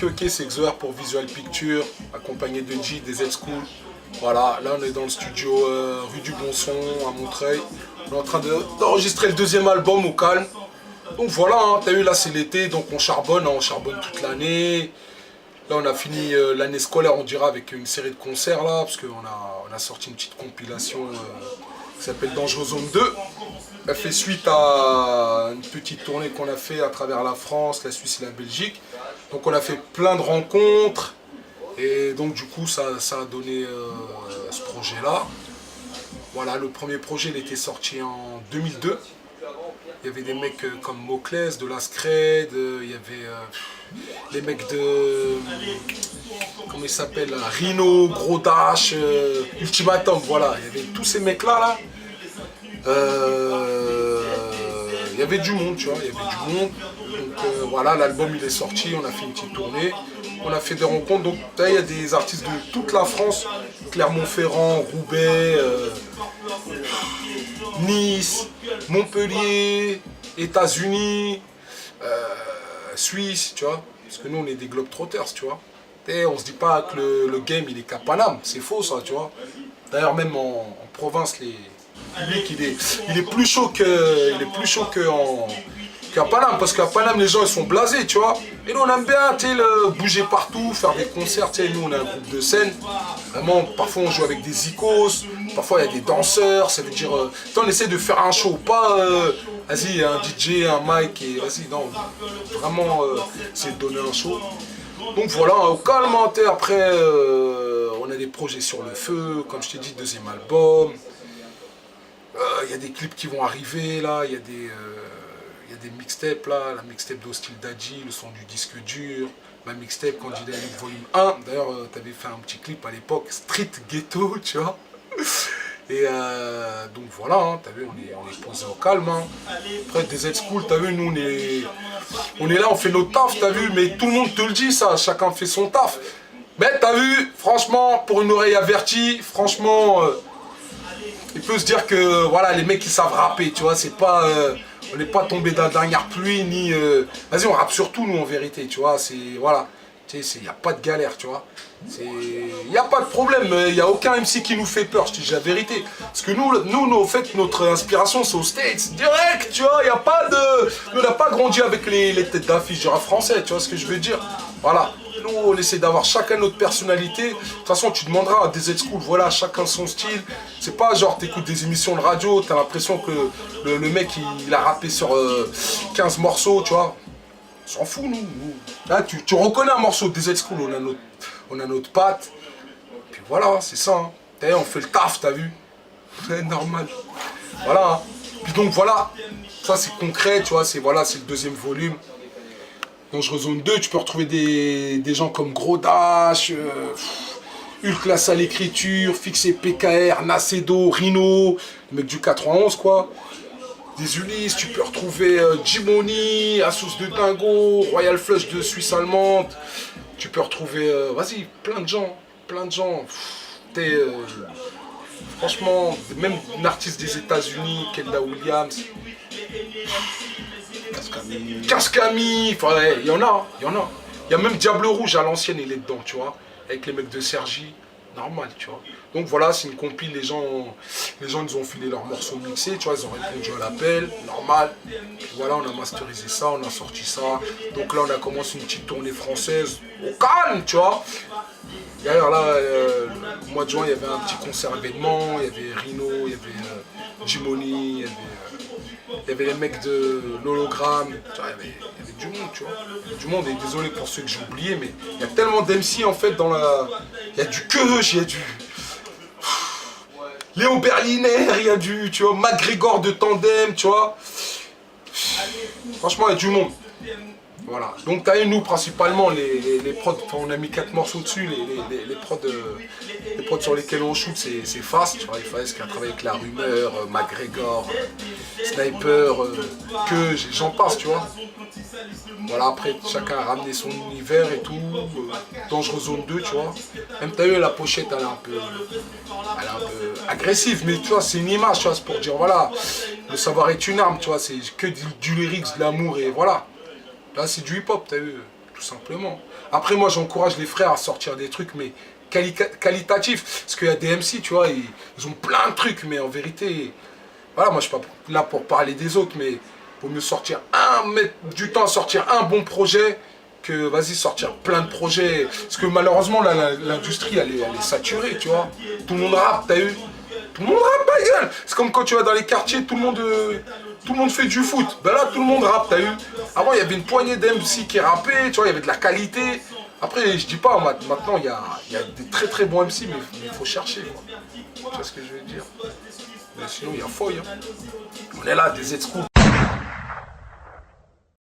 ok, c'est XOR pour Visual Picture, accompagné de G, des Z-School. Voilà, là on est dans le studio rue du Bon Son à Montreuil. On est en train d'enregistrer le deuxième album au calme. Donc voilà, hein, t'as vu, là c'est l'été, donc on charbonne toute l'année. Là on a fini l'année scolaire, on dira, avec une série de concerts là, parce qu'on a sorti une petite compilation qui s'appelle Dangereux Zone 2. Elle fait suite à une petite tournée qu'on a fait à travers la France, la Suisse et la Belgique. Donc on a fait plein de rencontres. Et donc du coup ça a donné ce projet là. Voilà, le premier projet il était sorti en 2002. Il y avait des mecs comme Moclès, de la Scred, il y avait les mecs de... Comment ils s'appellent, Rhino, Gros Dash, Ultimatum, voilà. Il y avait tous ces mecs là. Il y avait du monde, tu vois, il y avait du monde. Donc voilà, l'album il est sorti, on a fait une petite tournée. On a fait des rencontres, donc là il y a des artistes de toute la France, Clermont-Ferrand, Roubaix, Nice, Montpellier, États-Unis, Suisse, tu vois. Parce que nous on est des globetrotters, tu vois. Et on se dit pas que le game il est qu'à Paname, c'est faux ça, tu vois. D'ailleurs même en province, le public il est plus chaud qu'à Paname, parce qu'à Paname les gens ils sont blasés, tu vois. Et nous on aime bien, tu sais, bouger partout, faire des concerts, tu sais, nous on a un groupe de scène. Vraiment, parfois on joue avec des icos, parfois il y a des danseurs, ça veut dire, on essaie de faire un show, pas, vas-y, un DJ, un mic, et vas-y, non, vraiment, c'est de donner un show. Donc voilà, au calme, après, on a des projets sur le feu, comme je t'ai dit, deuxième album. Il y a des clips qui vont arriver, là, il y a des mixtapes là, la mixtape d'Hostile Dadji, le son du disque dur, ma mixtape Candidat Libre volume 1, d'ailleurs t'avais fait un petit clip à l'époque, Street Ghetto, tu vois. Et donc voilà, hein, t'as vu, on est posé au calme. Hein. Après des Z-School, t'as vu, nous on est là, on fait notre taf, t'as vu, mais tout le monde te le dit ça, chacun fait son taf. Mais t'as vu, franchement, pour une oreille avertie, franchement, il peut se dire que voilà, les mecs ils savent rapper, tu vois, c'est pas... on n'est pas tombé dans la dernière pluie, ni... Vas-y, on rappe surtout, nous, en vérité, tu vois, c'est... Voilà, tu sais, il n'y a pas de galère, tu vois. Il n'y a pas de problème, il n'y a aucun MC qui nous fait peur, je te dis la vérité. Parce que nous en fait, notre inspiration, c'est aux States, direct, tu vois, il n'y a pas de... Nous, on n'a pas grandi avec les têtes d'affiche du rap français, tu vois ce que je veux dire. Voilà. Nous, on essaie d'avoir chacun notre personnalité. De toute façon, tu demanderas à des Z-School, voilà, chacun son style. C'est pas genre, t'écoutes des émissions de radio, t'as l'impression que le mec, il a rappé sur 15 morceaux, tu vois. On s'en fout, nous. Là, tu reconnais un morceau des Z-School, on a notre patte. Puis voilà, c'est ça. Hein. D'ailleurs, on fait le taf, t'as vu. C'est normal. Voilà. Hein. Puis donc, voilà. Ça, c'est concret, tu vois. C'est voilà, le deuxième volume. Dangereux Zone 2, tu peux retrouver des gens comme Gros Dash, Ulclas à l'écriture, Fixé PKR, Nacedo, Rhino, le mec du 91 quoi. Des Ulysses, tu peux retrouver Jimony, Asus de Dingo, Royal Flush de Suisse allemande. Tu peux retrouver, vas-y, plein de gens. Franchement, même une artiste des États-Unis, Kelda Williams. Cascami, enfin, il y en a. Il y a même Diable Rouge à l'ancienne, il est dedans, tu vois. Avec les mecs de Sergi, normal, tu vois. Donc voilà, c'est une compile, les gens nous ont filé leurs morceaux mixés, tu vois, ils ont répondu à l'appel, normal. Puis voilà, on a masterisé ça, on a sorti ça. Donc là, on a commencé une petite tournée française, au calme, tu vois. D'ailleurs là, au mois de juin, il y avait un petit concert événement, il y avait Rhino, il y avait Jimony, il y avait les mecs de l'hologramme, il y avait du monde, tu vois. Du monde, et désolé pour ceux que j'ai oubliés, mais il y a tellement d'MC en fait dans la... Il y a du Queuch, il y a du... Léo Berliner, il y a du, tu vois, McGregor de Tandem, tu vois. Franchement, il y a du monde. Voilà. Donc t'as eu nous principalement les prods, on a mis 4 morceaux dessus, les prods sur lesquels on shoot c'est fast, tu vois, il fallait qui a travaillé avec La Rumeur, McGregor, Sniper, que j'en passe, tu vois. Voilà, après chacun a ramené son univers et tout, Dangereux Zone 2, tu vois. Même t'as eu la pochette, elle est un peu agressive, mais tu vois, c'est une image, tu vois, c'est pour dire voilà, le savoir est une arme, tu vois, c'est que du lyrics, de l'amour et voilà. Là, c'est du hip-hop, t'as vu. tout simplement. Après, moi, j'encourage les frères à sortir des trucs, mais qualitatifs. Parce qu'il y a des MC, tu vois, ils ont plein de trucs, mais en vérité, voilà, moi, je suis pas là pour parler des autres, mais pour mieux sortir mettre du temps à sortir un bon projet que, vas-y, sortir plein de projets. Parce que malheureusement, l'industrie, elle est saturée, tu vois. Tout le monde rappe, t'as eu. Tout le monde rappe, ma gueule. C'est comme quand tu vas dans les quartiers, tout le monde fait du foot. Ben là, tout le monde rappe, t'as eu. Avant, il y avait une poignée d'MC qui rappaient, tu vois, il y avait de la qualité. Après, je dis pas, maintenant, il y a des très très bons MC, mais il faut chercher, quoi. Tu vois ce que je veux dire? Mais sinon, il y a fouille. Hein. On est là, des Z-School.